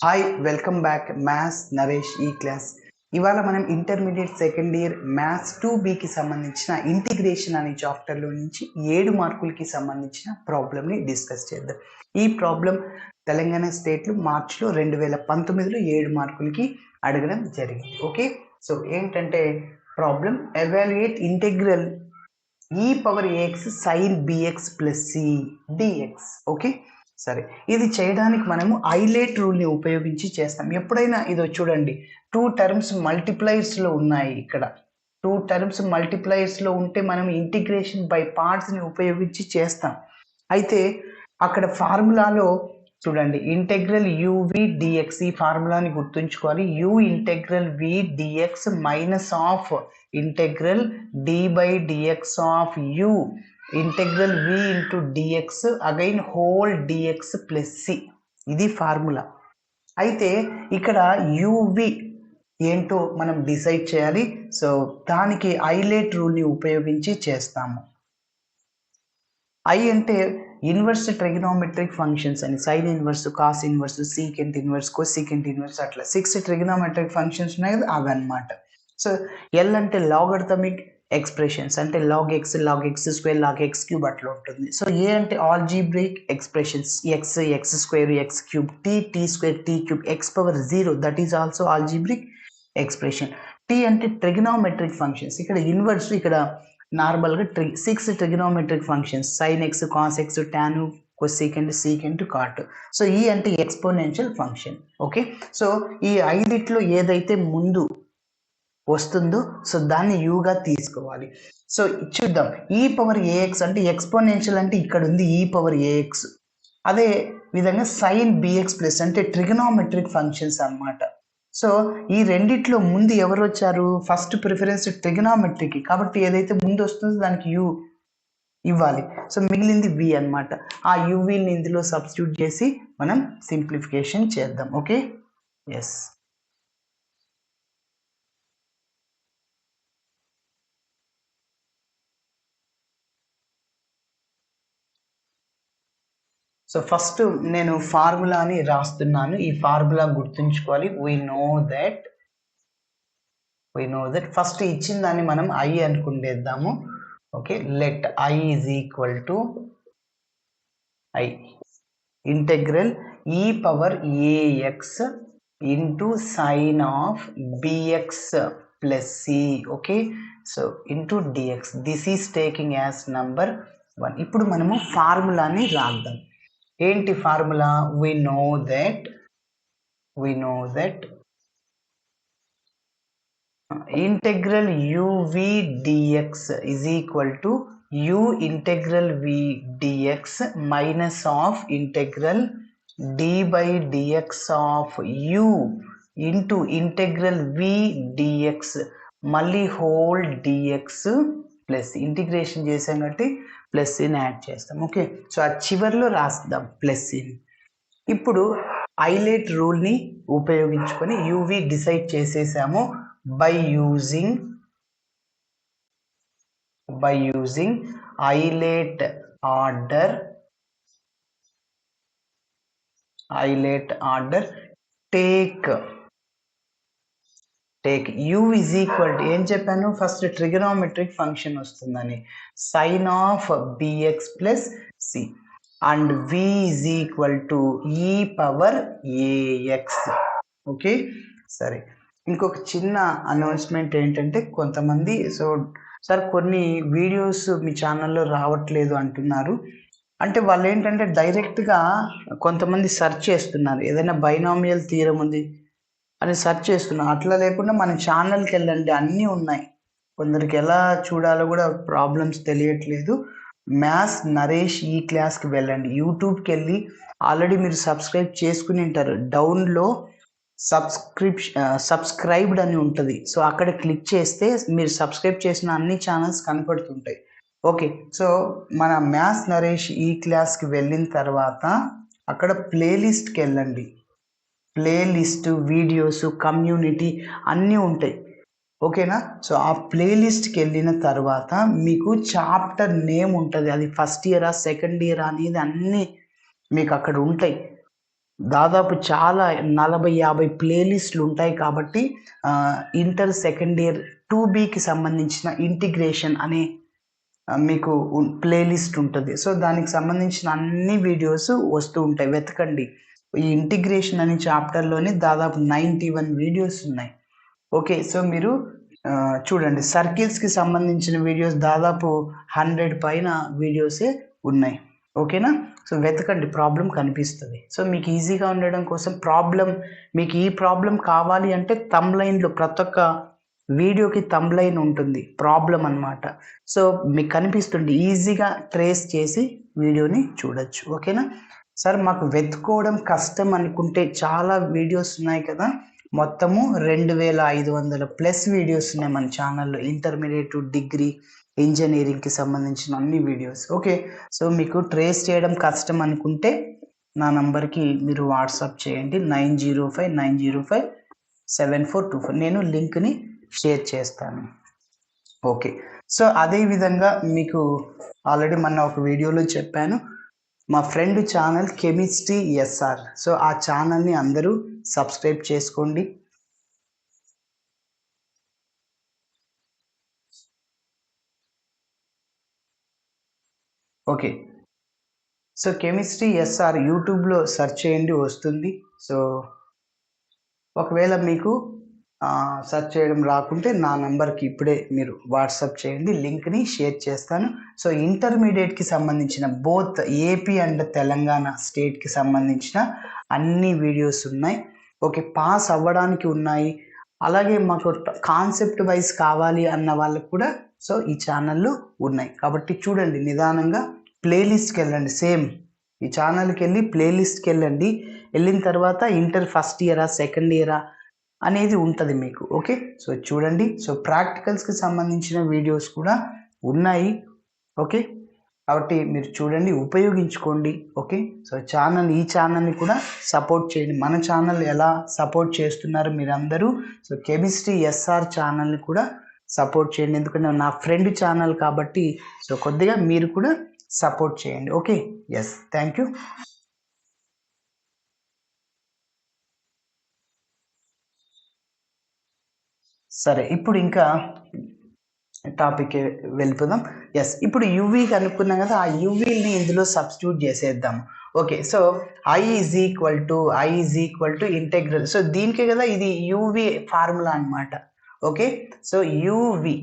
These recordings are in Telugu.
Hi welcome back maths Naresh ఈ క్లాస్. ఇవాళ మనం ఇంటర్మీడియట్ సెకండ్ ఇయర్ మ్యాథ్స్ 2Bకి సంబంధించిన ఇంటిగ్రేషన్ అనే చాప్టర్లో నుంచి 7 మార్కులకి సంబంధించిన ప్రాబ్లమ్ని డిస్కస్ చేద్దాం. ఈ ప్రాబ్లం తెలంగాణ స్టేట్లో మార్చిలో 2019లో 7 మార్కులకి అడగడం జరిగింది. ఓకే, సో ఏంటంటే problem evaluate integral e⁻ax sin bx plus c dx. Okay, సరే, ఇది చేయడానికి మనము ఐలేట్ రూల్ని ఉపయోగించి చేస్తాం. ఎప్పుడైనా ఇదో చూడండి, 2 టర్మ్స్ మల్టిప్లైర్స్లో ఉన్నాయి. ఇక్కడ 2 టర్మ్స్ మల్టిప్లైర్స్లో ఉంటే మనం ఇంటిగ్రేషన్ బై పార్ట్స్ని ఉపయోగించి చేస్తాం. అయితే అక్కడ ఫార్ములాలో చూడండి, ఇంటెగ్రల్ uv dx, ఈ ఫార్ములాని గుర్తుంచుకోవాలి. u integral v dx minus of integral d by dx of u integral v into dx again whole dx plus c, ఇది ఫార్ములా. అయితే ఇక్కడ uv ఏంటో మనం డిసైడ్ చేయాలి. సో దానికి ఐలేట్ రూల్ని ఉపయోగించి చేస్తాము. ఐ అంటే ఇన్వర్స్ ట్రిగనోమెట్రిక్ ఫంక్షన్స్ అని, sine inverse, cos inverse, secant inverse, cosecant inverse, అట్లా 6 ట్రిగనోమెట్రిక్ ఫంక్షన్స్ ఉన్నాయి కదా, అవి అనమాట. సో ఎల్ అంటే లాగర్థమిక్ ఎక్స్ప్రెషన్స్, అంటే log X square, log X cube అట్లా ఉంటుంది. సో ఏ అంటే algebraic expressions, X square, X cube, T square, T cube, x⁻0, that is also algebraic expression. T అంటే ట్రిగనోమెట్రిక్ ఫంక్షన్స్, ఇక్కడ ఇన్వర్స్, ఇక్కడ నార్మల్గా 6 trigonometric functions, sine X, cos X, tan, cosecant, secant, cot. So E అంటే ఎక్స్పోనెన్షియల్ ఫంక్షన్. ఓకే, సో ఈ ఐదిట్లో ఏదైతే ముందు వస్తుందో సో దాన్ని యూగా తీసుకోవాలి. సో చూద్దాం, e⁻ax అంటే ఎక్స్పోనెన్షియల్, అంటే ఇక్కడ ఉంది e⁻ax. అదే విధంగా సైన్ bx ప్లస్ అంటే ట్రిగనోమెట్రిక్ ఫంక్షన్స్ అన్నమాట. సో ఈ రెండిట్లో ముందు ఎవరు వచ్చారు? ఫస్ట్ ప్రిఫరెన్స్ ట్రిగనోమెట్రీకి, కాబట్టి ఏదైతే ముందు వస్తుందో దానికి యూ ఇవ్వాలి. సో మిగిలింది వి అనమాట. ఆ యూవీని ఇందులో సబ్స్టిట్యూట్ చేసి మనం సింప్లిఫికేషన్ చేద్దాం. Okay, yes. సో ఫస్ట్ నేను ఫార్ములాని రాస్తున్నాను. ఈ ఫార్ములా గుర్తుంచుకోవాలి. వీ నో దట్ ఫస్ట్ ఇచ్చిన దాన్ని మనం ఐ అనుకుంటేద్దాము. Okay, let I is equal to I integral e⁻ax into sine of bx plus c. Okay, so into dx, this is taking as number 1. ఇప్పుడు మనము ఫార్ములాని రాద్దాం. ఏంటి formula? we know that integral uv dx is equal to u integral v dx minus of integral d by dx of u into integral v dx మళ్ళీ హోల్ dx ప్లస్ ఇంటిగ్రేషన్ చేసాం కాబట్టి ప్లస్ ని యాడ్ చేస్తాం. ఓకే, సో ఆ చివరిలో రాస్తాం ప్లస్ ని. ఇప్పుడు ఐలేట్ రూల్ని ఉపయోగించుకొని యూవి డిసైడ్ చేసేసాము. by using ILATE order take u is equal to, ఏం చెప్పాను ఫస్ట్? ట్రిగనోమెట్రిక్ ఫంక్షన్ వస్తుందని, sine of bx plus c and v is equal to e⁻ax. Okay, సరే. ఇంకొక చిన్న అనౌన్స్మెంట్ ఏంటంటే, కొంతమంది సార్ కొన్ని వీడియోస్ మీ ఛానల్లో రావట్లేదు అంటున్నారు. అంటే వాళ్ళు ఏంటంటే డైరెక్ట్గా కొంతమంది సెర్చ్ చేస్తున్నారు, ఏదైనా బైనామియల్ థియరం ఉంది అని సెర్చ్ చేస్తున్నారు. అట్లా లేకుండా మన ఛానల్కి వెళ్ళండి, అన్నీ ఉన్నాయి. కొందరికి ఎలా చూడాలో కూడా ప్రాబ్లమ్స్ తెలియట్లేదు. మ్యాథ్స్ నరేష్ ఈ క్లాస్కి వెళ్ళండి. యూట్యూబ్కి వెళ్ళి ఆల్రెడీ మీరు సబ్స్క్రైబ్ చేసుకుని ఉంటారు. డౌన్లో సబ్స్క్రైబ్డ్ అని ఉంటుంది. సో అక్కడ క్లిక్ చేస్తే మీరు సబ్స్క్రైబ్ చేసిన అన్ని ఛానల్స్ కనపడుతుంటాయి. ఓకే, సో మన మ్యాథ్స్ నరేష్ ఈ క్లాస్కి వెళ్ళిన తర్వాత అక్కడ ప్లేలిస్ట్కి వెళ్ళండి. ప్లేలిస్ట్, వీడియోస్, కమ్యూనిటీ అన్నీ ఉంటాయి. ఓకేనా? సో ఆ ప్లేలిస్ట్కి వెళ్ళిన తర్వాత మీకు చాప్టర్ నేమ్ ఉంటుంది. అది ఫస్ట్ ఇయరా సెకండ్ ఇయరా అనేది అన్నీ మీకు అక్కడ ఉంటాయి. దాదాపు చాలా 40-50 ప్లేలిస్టులు ఉంటాయి కాబట్టి ఇంటర్ సెకండ్ ఇయర్ 2Bకి సంబంధించిన ఇంటిగ్రేషన్ అనే మీకు ప్లేలిస్ట్ ఉంటుంది. సో దానికి సంబంధించిన అన్ని వీడియోస్ వస్తూ ఉంటాయి, వెతకండి. ఈ ఇంటిగ్రేషన్ అనే చాప్టర్లోనే దాదాపు 91 వీడియోస్ ఉన్నాయి. ఓకే, సో మీరు చూడండి, సర్కిల్స్కి సంబంధించిన వీడియోస్ దాదాపు 100 పైన వీడియోసే ఉన్నాయి. ఓకేనా? సో వెతకండి, ప్రాబ్లం కనిపిస్తుంది. సో మీకు ఈజీగా ఉండడం కోసం మీకు ఈ ప్రాబ్లం కావాలి అంటే థంబ్లైన్లో ప్రతి ఒక్క వీడియోకి థంబ్లైన్ ఉంటుంది, ప్రాబ్లం అన్నమాట. సో మీకు కనిపిస్తుంది, ఈజీగా ట్రేస్ చేసి వీడియోని చూడొచ్చు. ఓకేనా సార్? మాకు వెతుకోవడం కష్టం అనుకుంటే చాలా వీడియోస్ ఉన్నాయి కదా, మొత్తము 2500+ వీడియోస్ ఉన్నాయి మన ఛానల్లో, ఇంటర్మీడియట్, డిగ్రీ, ఇంజనీరింగ్కి సంబంధించిన అన్ని వీడియోస్. ఓకే, సో మీకు ట్రేస్ చేయడం కష్టం అనుకుంటే నా నంబర్కి మీరు వాట్సాప్ చేయండి, 9059057424. నేను లింక్ని షేర్ చేస్తాను. ఓకే, సో అదేవిధంగా మీకు ఆల్రెడీ మొన్న ఒక వీడియోలో చెప్పాను, మా friend channel chemistry S R. So ఆ ఛానల్ని అందరూ సబ్స్క్రైబ్ చేసుకోండి. ఓకే, సో కెమిస్ట్రీ ఎస్ఆర్ యూట్యూబ్లో సెర్చ్ చేయండి, వస్తుంది. సో ఒకవేళ మీకు సెర్చ్ చేయడం రాకుంటే నా నంబర్కి ఇప్పుడే మీరు వాట్సాప్ చేయండి, లింక్ని షేర్ చేస్తాను. సో ఇంటర్మీడియట్కి సంబంధించిన బోత్ ఏపీ అండ్ తెలంగాణ స్టేట్కి సంబంధించిన అన్ని వీడియోస్ ఉన్నాయి. ఓకే, పాస్ అవ్వడానికి ఉన్నాయి. అలాగే మాకు కాన్సెప్ట్ వైజ్ కావాలి అన్న వాళ్ళకు కూడా సో ఈ ఛానల్లో ఉన్నాయి. కాబట్టి చూడండి, నిదానంగా ప్లేలిస్ట్కి వెళ్ళండి. సేమ్ ఈ ఛానల్కి వెళ్ళి ప్లేలిస్ట్కి వెళ్ళండి. వెళ్ళిన తర్వాత ఇంటర్ ఫస్ట్ ఇయరా సెకండ్ ఇయరా అనేది ఉంటుంది మీకు. ఓకే, సో చూడండి. సో ప్రాక్టికల్స్కి సంబంధించిన వీడియోస్ కూడా ఉన్నాయి. ఓకే, కాబట్టి మీరు చూడండి, ఉపయోగించుకోండి. ఓకే, సో ఈ ఛానల్ని కూడా సపోర్ట్ చేయండి. మన ఛానల్ ఎలా సపోర్ట్ చేస్తున్నారు మీరందరూ, సో కెమిస్ట్రీ ఎస్ఆర్ ఛానల్ని కూడా సపోర్ట్ చేయండి, ఎందుకంటే నా ఫ్రెండ్ ఛానల్ కాబట్టి. సో కొద్దిగా మీరు కూడా సపోర్ట్ చేయండి. Okay, yes, thank you. సరే, ఇప్పుడు ఇంకా టాపిక్ వెళ్ళిపోదాం. ఎస్, ఇప్పుడు యువి కనుక్కున్నాం కదా, ఆ యువిని ఇందులో సబ్స్టిట్యూట్ చేసేద్దాం. Okay, so I is equal to integral. So దీనికే కదా ఇది యువి ఫార్ములా అనమాట. ఓకే, సో యువి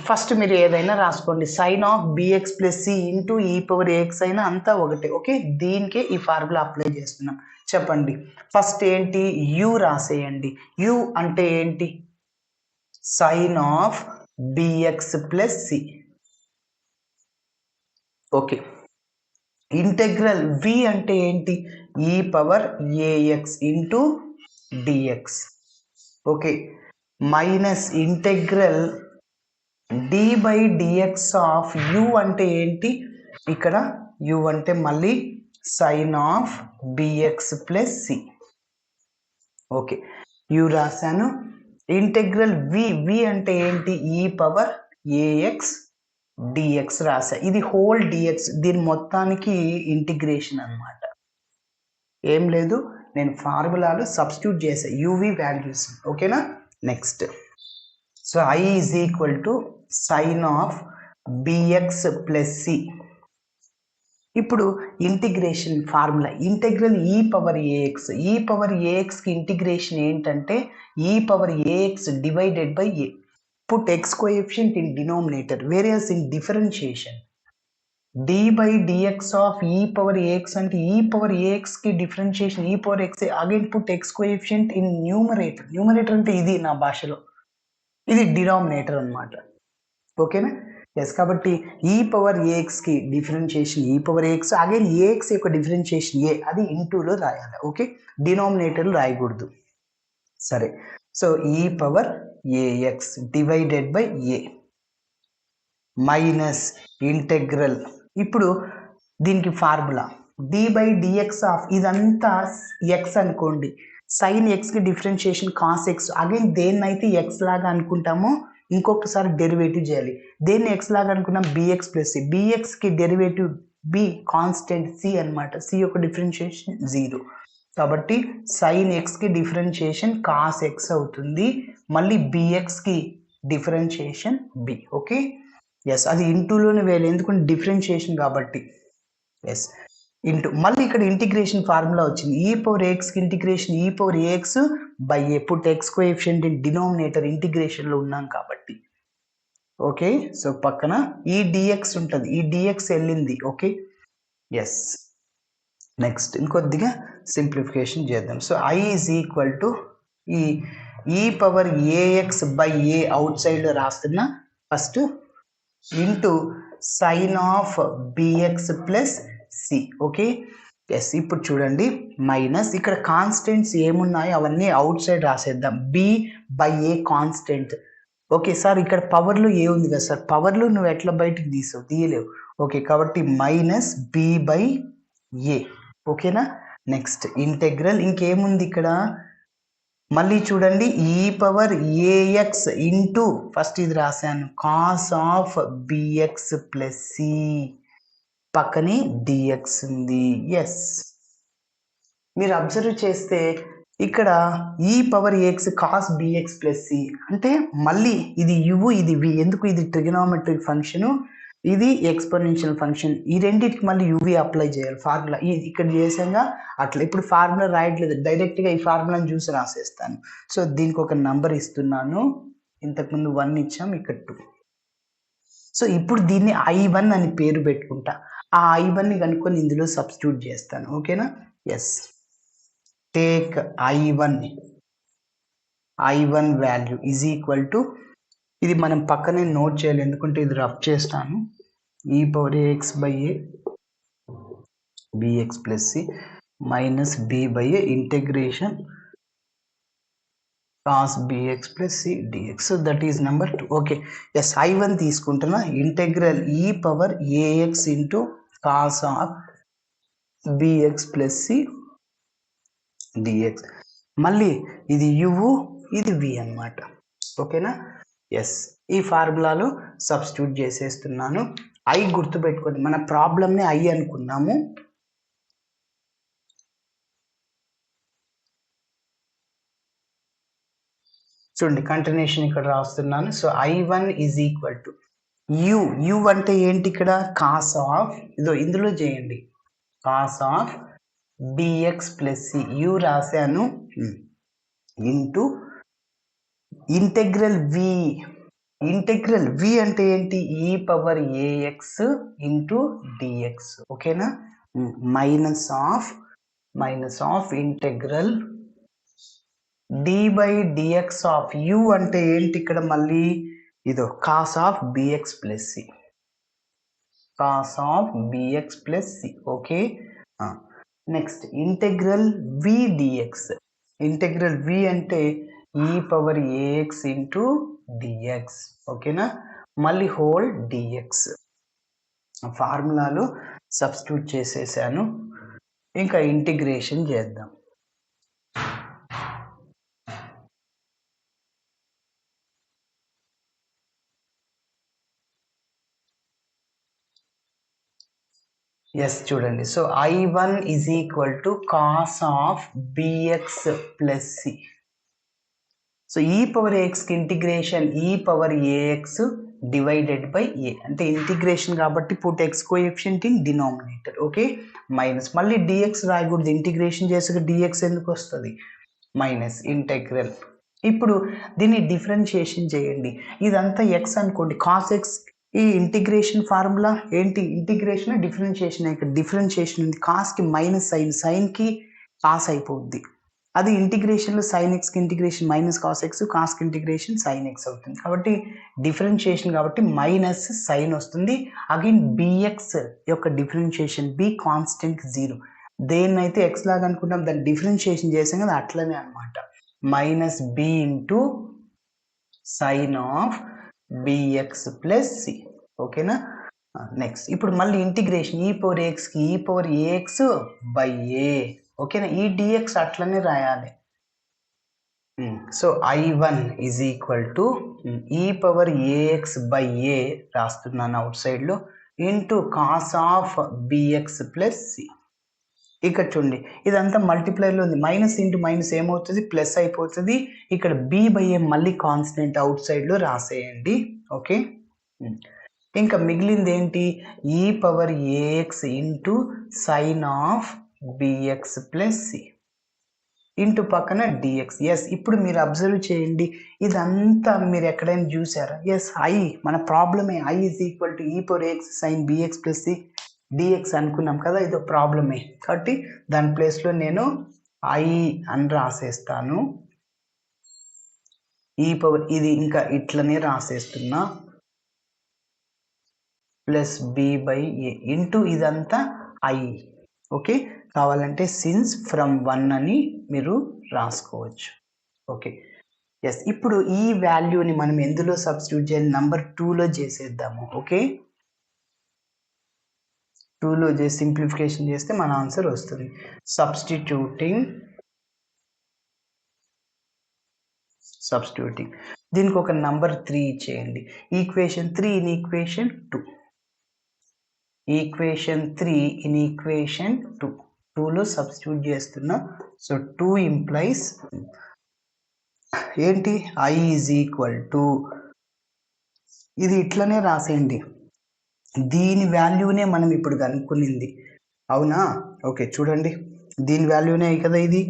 ఫస్ట్ మీరు ఏదైనా రాసుకోండి, sin of bx + c into e⁴x అయినా అంతా ఒకటే. ఓకే, దీనికే ఈ ఫార్ములా అప్లై చేస్తున్నాం. చెప్పండి, ఫస్ట్ ఏంటి, u రాసేయండి. u అంటే ఏంటి, sin of bx + c. Okay, integral v అంటే ఏంటి, e⁴ax into dx. Okay, minus integral d/dx of u అంటే ఏంటి, ఇక్కడ u అంటే మళ్ళీ sin of bx + c. Okay, u రాశాను. ఇంటెగ్రల్ v అంటే ఏంటి, e⁴ax dx రాసా. ఇది హోల్ dx, దీని మొత్తానికి ఇంటిగ్రేషన్ అన్నమాట. ఏం లేదు, నేను ఫార్ములాలో సబ్స్టిట్యూట్ చేసా uv వాల్యూస్. ఓకేనా? Next, so I is equal to sin of bx + c. ఇప్పుడు ఇంటిగ్రేషన్ ఫార్ములా, ఇంటెగ్రల్ e⁴ax కి ఇంటిగ్రేషన్ ఏంటంటే e⁴ax divided by a. Put x coefficient in denominator, various in differentiation. d/dx of e⁴ax అంటే e⁴ax కి differentiation e⁴x, again put x coefficient in numerator. Numerator అంటే ఇది నా భాషలో, ఇది డినామినేటర్ అన్నమాట. ఓకేనా? ఎస్, కాబట్టి e⁴ax కి డిఫరెన్షియేషన్ e⁴ax, అగైన్ ax యొక్క డిఫరెన్షియేషన్ a, అది ఇంటూలో రాయాలి. ఓకే, డినామినేటర్లు రాయకూడదు. సరే, so e⁴ax divided by a minus integral. ఇప్పుడు దీనికి ఫార్ములా d/dx ఆఫ్, ఇదంతా x అనుకోండి, sin x కి డిఫరెన్షియేషన్ cos x. అగైన్ దేన్నైతే x లాగా అనుకుంటామో ఇంకొకసారి డెరివేటివ్ చేయాలి. దేన్ని x లాగా అనుకున్నాం, bx + c. bx కి డెరివేటివ్ బి కాన్స్టెంట్ సి అన్నమాట. సి యొక్క డిఫరెన్షియేషన్ 0. కాబట్టి సైన్ ఎక్స్కి డిఫరెన్షియేషన్ కాస్ ఎక్స్ అవుతుంది. మళ్ళీ బిఎక్స్కి డిఫరెన్షియేషన్ బి. ఓకే, ఎస్, అది ఇంటూలోనే వేయాలి ఎందుకంటే డిఫరెన్షియేషన్ కాబట్టి. ఎస్, ఇంటూ మళ్ళీ ఇక్కడ ఇంటిగ్రేషన్ ఫార్ములా వచ్చింది. ఈ పవర్ ఎక్స్కి ఇంటిగ్రేషన్ ఈ power AX by a. Put X coefficient in denominator ఇంటిగ్రేషన్లో ఉన్నాం కాబట్టి. ఓకే, సో పక్కన ఈ డిఎక్స్ ఉంటుంది, ఈ డిఎక్స్ వెళ్ళింది. Okay, yes. నెక్స్ట్ ఇంకొద్దిగా సింప్లిఫికేషన్ చేద్దాం. So I is equal to ఈ power AX by a out సైడ్లో రాస్తున్నా first into sine of bx plus C. Okay, yes. ఇప్పుడు చూడండి మైనస్ ఇక్కడ కాన్స్టెంట్స్ ఏమున్నాయో అవన్నీ అవుట్ సైడ్ రాసేద్దాం. B by a constant. Okay sir, ఇక్కడ పవర్లో ఏ ఉంది కదా సార్, పవర్లో నువ్వు ఎట్లా బయటికి తీయలేవు. ఓకే, కాబట్టి మైనస్ బి బై ఏ. ఓకేనా, నెక్స్ట్ ఇంటెగ్రల్ ఇంకేముంది ఇక్కడ మళ్ళీ చూడండి ఈ పవర్ ఏఎక్స్ ఇంటూ ఫస్ట్ ఇది రాశాను cos of bx plus C, పక్కనే డిఎక్స్ ఉంది. ఎస్, మీరు అబ్జర్వ్ చేస్తే ఇక్కడ E power A X cos B X plus C అంటే మళ్ళీ ఇది యు ఇది వి. ఎందుకు, ఇది ట్రిగనామెట్రిక్ ఫంక్షను, ఇది ఎక్స్పోనెన్షియల్ ఫంక్షన్. ఈ రెండింటికి మళ్ళీ యువి అప్లై చేయాలి ఫార్ములా. ఇక్కడ చేసాగా అట్లా ఇప్పుడు ఫార్ములా రాయట్లేదు, డైరెక్ట్గా ఈ ఫార్ములాని చూసి రాసేస్తాను. సో దీనికి ఒక నంబర్ ఇస్తున్నాను. ఇంతకుముందు 1 ఇచ్చాం, ఇక్కడ 2. సో ఇప్పుడు దీన్ని I1 అని పేరు పెట్టుకుంటా. ఆ I1ని కనుక్కొని ఇందులో సబ్స్టిట్యూట్ చేస్తాను. ఓకేనా, yes. Take I1 value is equal to, ఇది మనం పక్కనే నోట్ చేయాలి ఎందుకంటే ఇది రఫ్ చేస్తాను. E power AX by A B X plus C minus B by A integration cos B X plus C D X. So that is number 2. Okay, yes. I1 తీసుకుంటున్నా integral E power AX into cos of bx plus C D X. మళ్ళీ ఇది యు ఇది వి అన్నమాట. ఓకేనా, ఎస్. ఈ ఫార్ములాలో సబ్స్టిట్యూట్ చేసేస్తున్నాను. ఐ గుర్తుపెట్టుకోండి, మన ప్రాబ్లమ్ని ఐ అనుకున్నాము. చూడండి కంటిన్యూషన్ ఇక్కడ రాస్తున్నాను. So I1 is equal to u అంటే ఏంటి ఇక్కడ కాస్ ఆఫ్, ఇందులో చేయండి cos of bx plus c u రాశాను ఇంటూ ఇంటెగ్రల్ వి అంటే ఏంటి ఈ పవర్ ఏఎక్స్ ఇంటూ డిఎక్స్. ఓకేనా, minus of integral d by d x of u అంటే ఏంటి ఇక్కడ మళ్ళీ cos of bx plus C. Okay, next integral v d x. Integral v అంటే e power AX into d x. ఓకేనా, మళ్ళీ హోల్ డిఎక్స్. ఫార్ములాలో సబ్స్టిట్యూట్ చేసేసాను. ఇంకా ఇంటిగ్రేషన్ చేద్దాం. ఎస్, చూడండి. So I1 is equal to cos of bx plus C. So E power ఏఎక్స్కి ఇంటిగ్రేషన్ ఈ power A X divided by A అంటే ఇంటిగ్రేషన్ కాబట్టి put X coefficient in denominator. Okay, minus మళ్ళీ డిఎక్స్ రాయకూడదు, ఇంటిగ్రేషన్ చేసాక డిఎక్స్ ఎందుకు వస్తుంది, మైనస్ ఇంటెగ్రల్. ఇప్పుడు దీన్ని డిఫరెన్షియేషన్ చేయండి. ఇదంతా ఎక్స్ అనుకోండి, కాస్ ఎక్స్. ఈ ఇంటిగ్రేషన్ ఫార్ములా ఏంటి, ఇంటిగ్రేషన్ డిఫరెన్షియేషన్. ఇక్కడ డిఫరెన్షియేషన్ ఉంది, కాస్కి మైనస్ సైన్కి కాస్ అయిపోద్ది. అది ఇంటిగ్రేషన్లో సైన్ ఎక్స్కి ఇంటిగ్రేషన్ మైనస్ కాస్ ఎక్స్, కాస్కి ఇంటిగ్రేషన్ సైన్ ఎక్స్ అవుతుంది. కాబట్టి డిఫరెన్షియేషన్ కాబట్టి మైనస్ సైన్ వస్తుంది. అగైన్ బిఎక్స్ యొక్క డిఫరెన్షియేషన్ బి కాన్స్టెంట్ 0. దేన్నైతే ఎక్స్ లాగా అనుకుంటాం దాన్ని డిఫరెన్షియేషన్ చేసాం కదా అట్లనే అనమాట. Minus B into sine of bx plus C. ఓకేనా, నెక్స్ట్ ఇప్పుడు మళ్ళీ ఇంటిగ్రేషన్ ఈ పవర్ ఏఎక్స్కి ఈ పవర్ ఏఎక్స్ బై ఏ. ఓకేనా, ఈ డిఎక్స్ అట్లనే రాయాలి. So I1 is equal to ఈ పవర్ ఏఎక్స్ బై ఏ రాస్తున్నాను అవుట్ సైడ్లో into cos of bx plus C. ఇక్కడ చూడండి ఇదంతా మల్టిప్లైర్లో ఉంది, మైనస్ ఇంటూ మైనస్ ఏమవుతుంది ప్లస్ అయిపోతుంది. ఇక్కడ బి బై ఏ మళ్ళీ కాన్స్టెంట్ అవుట్ సైడ్లో రాసేయండి. ఓకే, ఇంకా మిగిలింది ఏంటి, ఈ power AX into sine of bx plus C into పక్కన డిఎక్స్. ఎస్, ఇప్పుడు మీరు అబ్జర్వ్ చేయండి, ఇదంతా మీరు ఎక్కడైనా చూసారా? ఎస్, ఐ మన ప్రాబ్లమే, ఐ ఈజ్ ఈక్వల్ టు ఈ power A X sine B X plus C D X అనుకున్నాం కదా, ఇదో ప్రాబ్లమే. కాబట్టి దాని ప్లేస్లో నేను ఐ అని రాసేస్తాను. ఈ పవర్ ఇది ఇంకా ఇట్లనే రాసేస్తున్నా, plus B by A into ఇదంతా ఐ. ఓకే, కావాలంటే సిన్స్ ఫ్రమ్ 1 అని మీరు రాసుకోవచ్చు. ఓకే, ఎస్, ఇప్పుడు ఈ వాల్యూని మనం ఎందులో సబ్స్టిట్యూట్ చేయాలి, నంబర్ 2లో చేసేద్దాము. ఓకే, 2లో చేసి సింప్లిఫికేషన్ చేస్తే మన ఆన్సర్ వస్తుంది. సబ్స్టిట్యూటింగ్ దీనికి ఒక నంబర్ 3 ఇచ్చేయండి. Equation 3 in equation 2, equation 3 in equation 2లో సబ్స్టిట్యూట్ చేస్తున్నా. సో 2 ఇంప్లైస్ ఏంటి, ఐ ఈజ్ ఈక్వల్ టు ఇది ఇట్లనే రాసేయండి, దీని వాల్యూనే మనం ఇప్పుడు కనుక్కునింది, అవునా? ఓకే, చూడండి దీని వాల్యూనే కదా ఇది,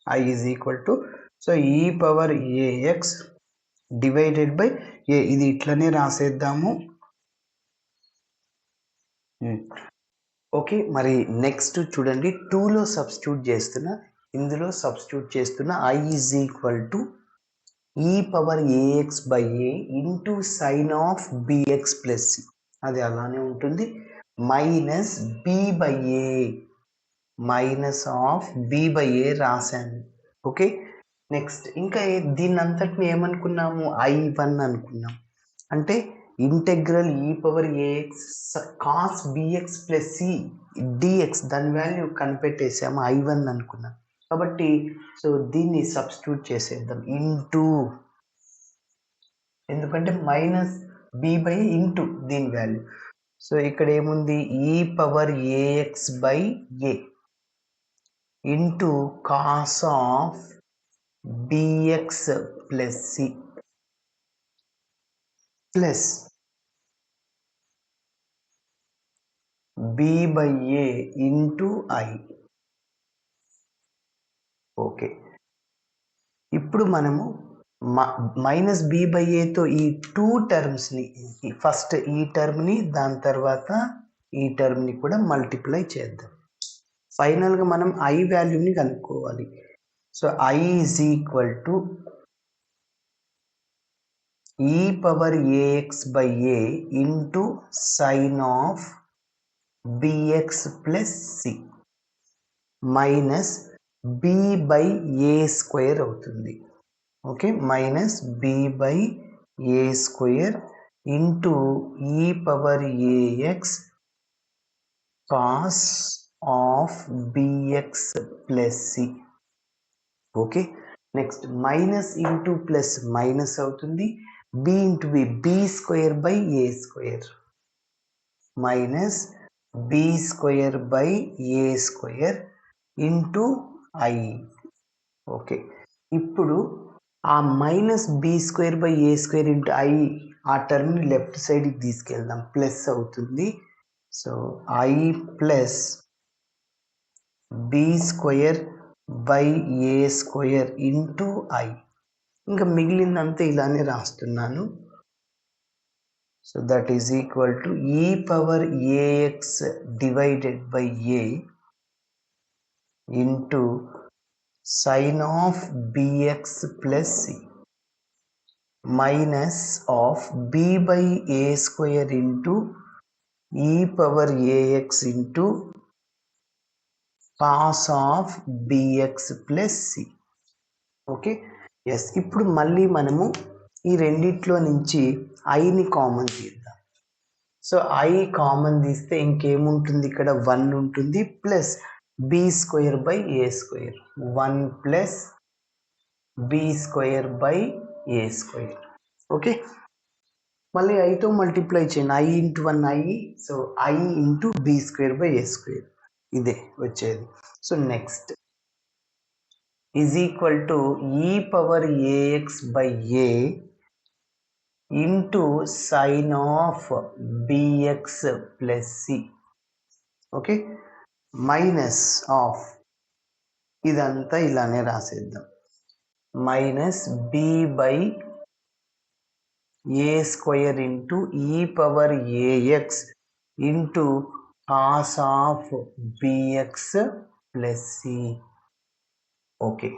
I is equal to so E power A X divided by ఏ, ఇది ఇట్లనే రాసేద్దాము. ఓకే, మరి నెక్స్ట్ చూడండి 2లో సబ్స్టిట్యూట్ చేస్తున్నా, ఇందులో సబ్స్టిట్యూట్ చేస్తున్న ఐ ఈజ్ ఈక్వల్ టు ఈ power AX by A into sine of bx plus C, అది అలానే ఉంటుంది, minus B by A, minus of B by A రాశాను. ఓకే, నెక్స్ట్ ఇంకా దీన్ని అంతటిని ఏమనుకున్నాము, I1 అనుకున్నాం. అంటే integral E power A X cos B X plus C D X, దాని వాల్యూ కనిపెట్టేసాము, I1 అనుకున్నాం. కాబట్టి సో దీన్ని సబ్స్టిట్యూట్ చేసేద్దాం ఇంటూ, ఎందుకంటే మైనస్ బి బై ఇంటూ దీని వాల్యూ. సో ఇక్కడ ఏముంది, E power AX by A into cos of bx plus C plus B by A into I. Okay, ఇప్పుడు మనము మైనస్ బి బై ఏతో ఈ 2 టర్మ్స్ని, ఫస్ట్ ఈ టర్మ్ని దాని తర్వాత ఈ టర్మ్ని కూడా మల్టిప్లై చేద్దాం. ఫైనల్గా మనం ఐ వాల్యూని కనుక్కోవాలి. So I is equal to ఈ power AX by A into sine of bx plus C minus B by A square అవుతుంది. Okay, minus B by A square into E power A X cos of bx plus C. Okay, next minus into plus minus అవుతుంది, B into B square by A square minus B square by A square into I. Okay, ఇప్పుడు ఆ minus B square by A square into I, ఆ టర్మ్ని లెఫ్ట్ సైడ్కి తీసుకెళ్దాం, ప్లస్ అవుతుంది. So I plus B square by A square into I. ఇంకా మిగిలిందంతా ఇలానే రాస్తున్నాను. So that is equal to ఈ power A X divided by A into sine of bx plus C minus of B by A square into E power AX into cos of bx plus C. Okay, yes, ఇప్పుడు మళ్ళీ మనము ఈ రెండిట్లో నుంచి ఐని కామన్ తీద్దాం. సో ఐ కామన్ తీస్తే ఇంకేముంటుంది, ఇక్కడ 1 ఉంటుంది, plus B square by A square, 1 plus B square by A square. Okay, మళ్ళీ ఐతో మల్టిప్లై చేయండి, i into 1 i, so i into B square by A square, ఇదే వచ్చేది. So next is equal to ఈ power AX by A into sine of bx plus C. Okay, minus of ఇదంతా ఇలానే రాసేద్దాం, minus B by A square into E power AX into cos of bx plus C. Okay,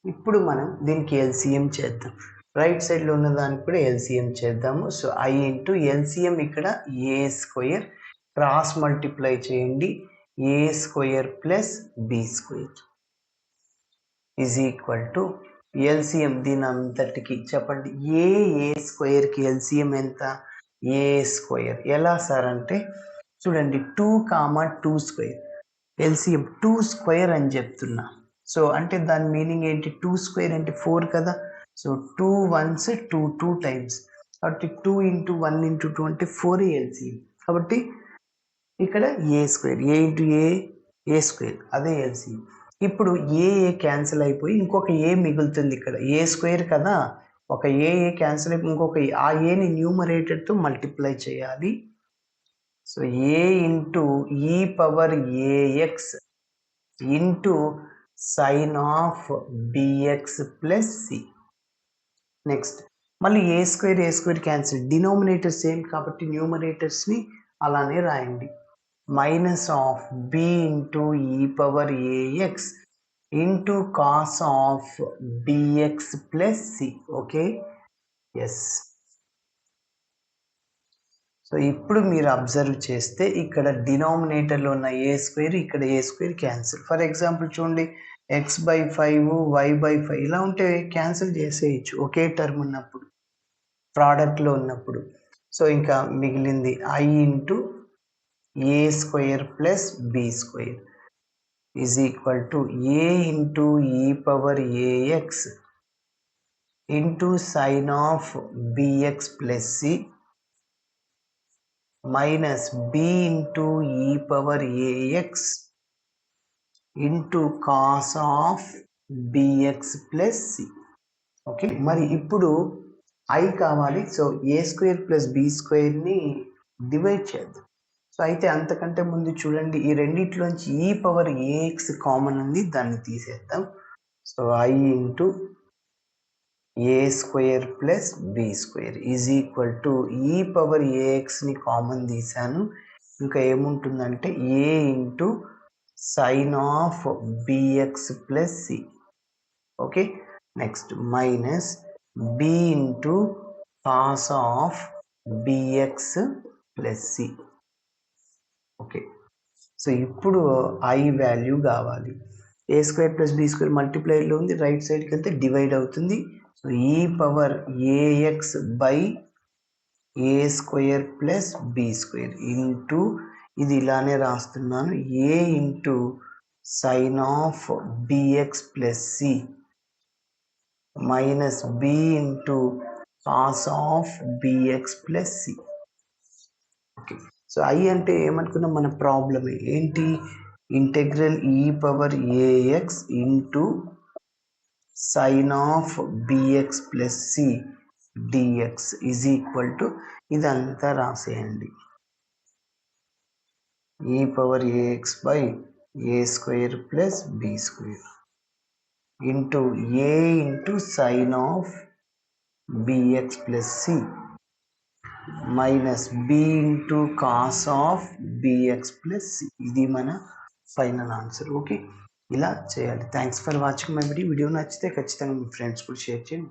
ఇప్పుడు మనం దీనికి ఎల్సిఎం చేద్దాం. రైట్ సైడ్లో ఉన్న దానికి కూడా ఎల్సిఎం చేద్దాము. సో ఐ ఇంటూ ఎల్సిఎం ఇక్కడ ఏ స్క్వేర్, క్రాస్ మల్టిప్లై చేయండి, A square plus B square is equal to LCM దీని అంతటికి చెప్పండి. ఏ స్క్వేర్కి ఎల్సిఎం ఎంత? ఏ స్క్వేర్. ఎలా సార్ అంటే చూడండి, 2, 2 స్క్వేర్ ఎల్సిఎం 2 స్క్వేర్ అని చెప్తున్నా. సో అంటే దాని మీనింగ్ ఏంటి? 2 స్క్వేర్ అంటే 4 కదా. సో 2 1s 2 2 టైమ్స్, కాబట్టి 2 ఇంటూ 1 ఇంటూ 2 అంటే 4 ఎల్సిఎం. కాబట్టి ఇక్కడ ఏ square, A into A square, అదే ఎల్సిఎం. ఇప్పుడు ఏ క్యాన్సిల్ అయిపోయి ఇంకొక ఏ మిగులుతుంది ఇక్కడ, ఏ స్క్వేర్ కదా, ఒక ఏ క్యాన్సిల్ అయిపోయి ఇంకొక ఆ ఏని న్యూమరేటర్తో మల్టిప్లై చేయాలి. So A into E power AX into sine of bx plus C. Next మళ్ళీ A square cancel, denominator same కాబట్టి న్యూమరేటర్స్ని అలానే రాయండి. Minus of B into E power AX into cos of bx plus C. Okay, yes. So ఇప్పుడు మీరు అబ్జర్వ్ చేస్తే ఇక్కడ డినామినేటర్లో ఉన్న ఏ స్క్వేర్, ఇక్కడ ఏ స్క్వేర్ క్యాన్సిల్. ఫర్ ఎగ్జాంపుల్ చూడండి, ఎక్స్ బై 5 వై బై 5 ఇలా ఉంటే క్యాన్సిల్ చేసేయచ్చు ఒకే టర్మ్ ఉన్నప్పుడు, ప్రోడక్ట్లో ఉన్నప్పుడు. సో ఇంకా మిగిలింది I into A square plus B square is equal to A into E power AX into sine of bx plus C minus B into E power AX into cos of bx plus C. Okay, మరి ఇప్పుడు ఐ కావాలి. So A square plus B స్క్వేర్ని డివైడ్ చేద్దాం. సో అయితే అంతకంటే ముందు చూడండి, ఈ రెండిట్లోంచి ఈ పవర్ ఏఎక్స్ కామన్ ఉంది, దాన్ని తీసేద్దాం. So I into A square plus B square is equal to ఈ పవర్ ఏఎక్స్ని కామన్ తీసాను, ఇంకా ఏముంటుందంటే A into sine of bx plus C. Okay, next minus B into cos of bx plus C. Okay, so ఇప్పుడు ఐ వాల్యూ కావాలి. A square plus B square మల్టిప్లైలో ఉంది, రైట్ సైడ్కి వెళ్తే డివైడ్ అవుతుంది. So E power AX by A square plus B square into ఇది ఇలానే రాస్తున్నాను, A into sine of bx plus C minus B into cos of bx plus C. Okay, so I అంటే ఏమనుకున్నాం, మన ప్రాబ్లం ఏంటి, integral E power AX into sine of bx plus C D X is equal to ఇదంతా రాసేయండి, E power AX by A square plus B square into A into sine of bx plus C minus B into cos of bx plus C. ఇది మన ఫైనల్ ఆన్సర్. ఓకే, ఇలా చేయాలి. Thanks for watching my video. Video నచ్చితే ఖచ్చితంగా మీ ఫ్రెండ్స్ కూడా షేర్ చేయండి.